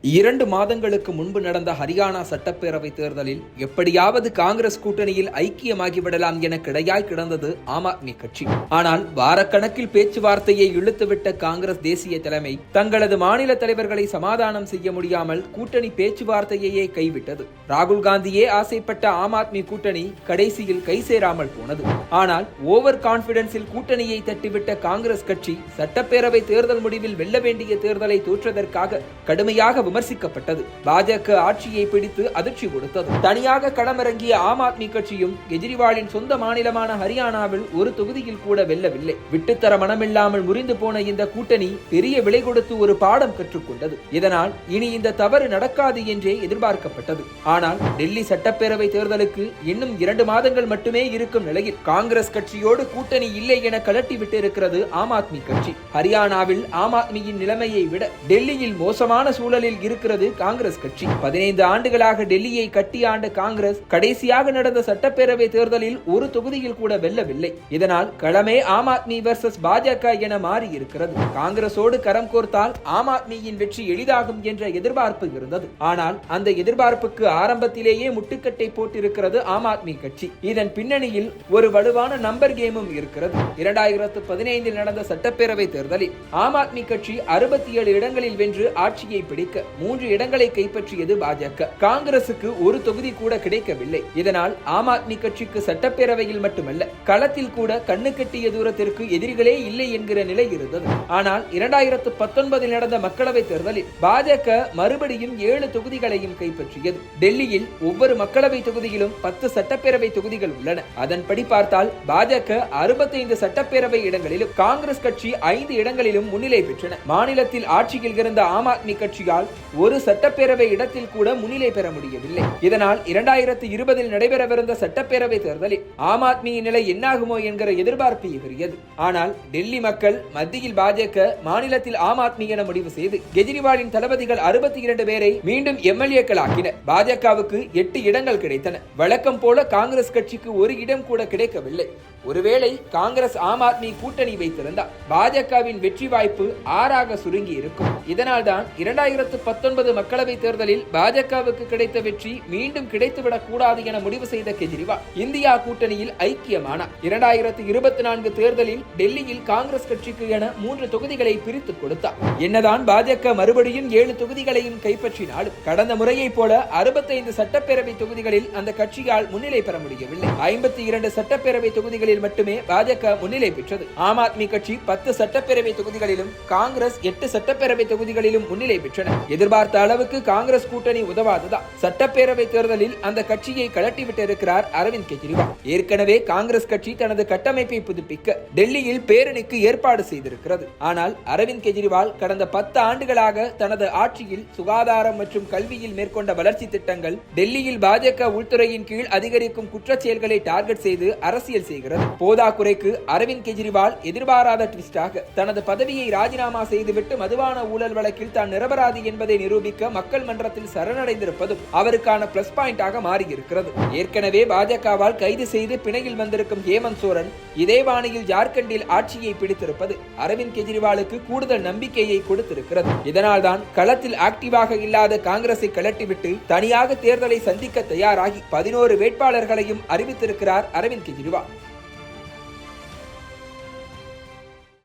2 மாதங்களுக்கு முன்பு நடந்த ஹரியானா சட்டப்பேரவை தேர்தலில் எப்படியாவது காங்கிரஸ் கூட்டணியில் ஐக்கியமாகிவிடலாம் என கிடையாய் கிடந்தது ஆம் ஆத்மி கட்சி. ஆனால் வாரக்கணக்கில் பேச்சுவார்த்தையை இழுத்துவிட்ட காங்கிரஸ் தேசிய தலைமை தங்களது மாநில தலைவர்களை சமாதானம் செய்ய முடியாமல் கூட்டணி பேச்சுவார்த்தையே கைவிட்டது. ராகுல் காந்தியே ஆசைப்பட்ட ஆம் ஆத்மி கூட்டணி கடைசியில் கை சேராமல் போனது. ஆனால் ஓவர் கான்பிடன்ஸில் கூட்டணியை தட்டிவிட்ட காங்கிரஸ் கட்சி சட்டப்பேரவை தேர்தல் முடிவில் வெல்ல வேண்டிய தேர்தலை தோற்றதற்காக கடுமையாக விமர்சிக்கப்பட்டது. பாஜக ஆட்சியை பிடித்து அதிர்ச்சி கொடுத்தது. தனியாக களமிறங்கிய ஆம் ஆத்மி கட்சியும் கெஜ்ரிவாலின் சொந்த மாநிலமான ஹரியானாவில் ஒரு தொகுதியில் கூட வெல்லவில்லை. விட்டுத்தர மனமில்லாமல் முறிந்து போன இந்த கூட்டணி பெரிய விலை கொடுத்து ஒரு பாடம் கற்றுக்கொண்டது. இதனால் இனி இந்த தவறு நடக்காது என்றே எதிர்பார்க்கப்பட்டது. ஆனால் டெல்லி சட்டப்பேரவை தேர்தலுக்கு இன்னும் 2 மாதங்கள் மட்டுமே இருக்கும் நிலையில் காங்கிரஸ் கட்சியோடு கூட்டணி இல்லை என கலட்டி விட்டிருக்கிறது ஆம் ஆத்மி கட்சி. ஹரியானாவில் ஆம் ஆத்மியின் நிலைமையை விட டெல்லியில் மோசமான சூழலில் இருக்கிறது காங்கிரஸ் கட்சி. 15 ஆண்டுகளாக டெல்லியை கட்டி ஆண்ட காங்கிரஸ் கடைசியாக நடந்த சட்டப்பேரவை தேர்தலில் ஒரு தொகுதியில் கூட வெல்லவில்லை. இதனால் களமே ஆம் ஆத்மி வெர்சஸ் பாஜக என மாறி இருக்கிறது. காங்கிரஸோடு கரம் கோர்த்தால் ஆம் ஆத்மியின் வெற்றி எளிதாகும் என்ற எதிர்பார்ப்பு இருந்தது. ஆனால் அந்த எதிர்பார்ப்புக்கு ஆரம்பத்திலேயே முட்டுக்கட்டை போட்டிருக்கிறது ஆம் ஆத்மி கட்சி. இதன் பின்னணியில் ஒரு வலுவான நம்பர் கேமும் இருக்கிறது. 2015 நடந்த சட்டப்பேரவை தேர்தலில் ஆம் ஆத்மி கட்சி 67 இடங்களில் வென்று ஆட்சியை பிடிக்க 3 இடங்களை கைப்பற்றியது பாஜக. காங்கிரசுக்கு ஒரு தொகுதி கூட கிடைக்கவில்லை. இதனால் ஆம் ஆத்மி கட்சிக்கு சட்டப்பேரவையில் மட்டுமல்ல களத்தில் கூட கண்ணு கட்டிய தூரத்திற்கு எதிரிகளே இல்லை என்கிற நிலை இருந்தது. ஆனால் 2019 நடந்த மக்களவை தேர்தலில் பாஜக மறுபடியும் 7 தொகுதிகளையும் கைப்பற்றியது. டெல்லியில் ஒவ்வொரு மக்களவை தொகுதியிலும் 10 சட்டப்பேரவை தொகுதிகள் உள்ளன. அதன்படி பார்த்தால் பாஜக 65 சட்டப்பேரவை இடங்களிலும் காங்கிரஸ் கட்சி 5 இடங்களிலும் முன்னிலை பெற்றன. மாநிலத்தில் ஆட்சியில் இருந்த ஆம் ஆத்மி கட்சியால் ஒரு சட்டப்பேரவை இடத்தில் கூட முன்னிலை பெற முடியவில்லை. இதனால் 2020 நடைபெறவிருந்த சட்டப்பேரவை தேர்தலில் ஆம் ஆத்மியின் நிலை என்னாகுமோ என்கிற எதிர்பார்ப்பு எகிரியது. ஆனால் டெல்லி மக்கள் மத்தியில் பாஜக, மாநிலத்தில் ஆம் ஆத்மி என முடிவு செய்து கெஜ்ரிவாலின் தளபதிகள் 62 பேரை மீண்டும் எம்எல்ஏக்கள் ஆக்கினர். பாஜகவுக்கு 8 இடங்கள் கிடைத்தன. வழக்கம் போல காங்கிரஸ் கட்சிக்கு ஒரு இடம் கூட கிடைக்கவில்லை. ஒருவேளை காங்கிரஸ் ஆம் ஆத்மி கூட்டணி வைத்திருந்தால் பாஜகவின் வெற்றி வாய்ப்பு 6ஆக சுருங்கி இருக்கும். இதனால் தான் 2019 மக்களவை தேர்தலில் பாஜகவுக்கு கிடைத்த வெற்றி மீண்டும் கிடைத்துவிடக் கூடாது என முடிவு செய்த கெஜ்ரிவால் இந்தியா கூட்டணியில் ஐக்கியமானார். 2024 தேர்தலில் டெல்லியில் காங்கிரஸ் கட்சிக்கு என 3 தொகுதிகளை பிரித்துக் கொடுத்தார். என்னதான் பாஜக மறுபடியும் 7 தொகுதிகளையும் கைப்பற்றினாலும் கடந்த முறையை போல 65 சட்டப்பேரவை தொகுதிகளில் அந்த கட்சியால் முன்னிலை பெற முடியவில்லை. 52 சட்டப்பேரவை தொகுதிகளில் மட்டுமே பாஜக முன்னிலை பெற்றது. ஆம் ஆத்மி கட்சி 10 சட்டப்பேரவை தொகுதிகளிலும் காங்கிரஸ் 8 சட்டப்பேரவை தொகுதிகளிலும் முன்னிலை பெற்றன. எதிர்பார்த்த அளவுக்கு காங்கிரஸ் கூட்டணி உதவாததா சட்டப்பேரவை தேர்தலில் அந்த கட்சியை கலட்டிவிட்டிருக்கிறார் அரவிந்த் கெஜ்ரிவால். ஏற்கனவே காங்கிரஸ் கட்சி தனது கட்டமைப்பை புதுப்பிக்க டெல்லியில் பேரணிக்கு ஏற்பாடு செய்திருக்கிறது. ஆனால் அரவிந்த் கெஜ்ரிவால் கடந்த 10 ஆண்டுகளாக தனது ஆட்சியில் சுகாதாரம் மற்றும் கல்வியில் மேற்கொண்ட வளர்ச்சி திட்டங்கள் டெல்லியில் பாஜக உள்துறையின் கீழ் அதிகரிக்கும் குற்றச்செயல்களை டார்கெட் செய்து அரசியல் செய்கிறது. போதாக்குறைக்கு அரவிந்த் கெஜ்ரிவால் எதிர்பாராத ட்விஸ்டாக தனது பதவியை ராஜினாமா செய்துவிட்டு மதுபான ஊழல் வழக்கில் தான் நிரபராதி என்பதை நிரூபிக்க மக்கள் மன்றத்தில் சரணடைந்திருப்பதும் அவருக்கான பிளஸ் பாயிண்டாக மாறியிருக்கிறது. ஏற்கனவே பாஜகவால் கைது செய்து பிணையில் வந்திருக்கும் ஹேமந்த் சோரன் இதே பாணியில் ஜார்க்கண்டில் ஆட்சியை பிடித்திருப்பது அரவிந்த் கெஜ்ரிவாலுக்கு கூடுதல் நம்பிக்கையை கொடுத்திருக்கிறது. இதனால்தான் களத்தில் ஆக்டிவாக இல்லாத காங்கிரஸை கலட்டிவிட்டு தனியாக தேர்தலை சந்திக்க தயாராகி 11 வேட்பாளர்களையும் அறிவித்திருக்கிறார் அரவிந்த் கெஜ்ரிவால்.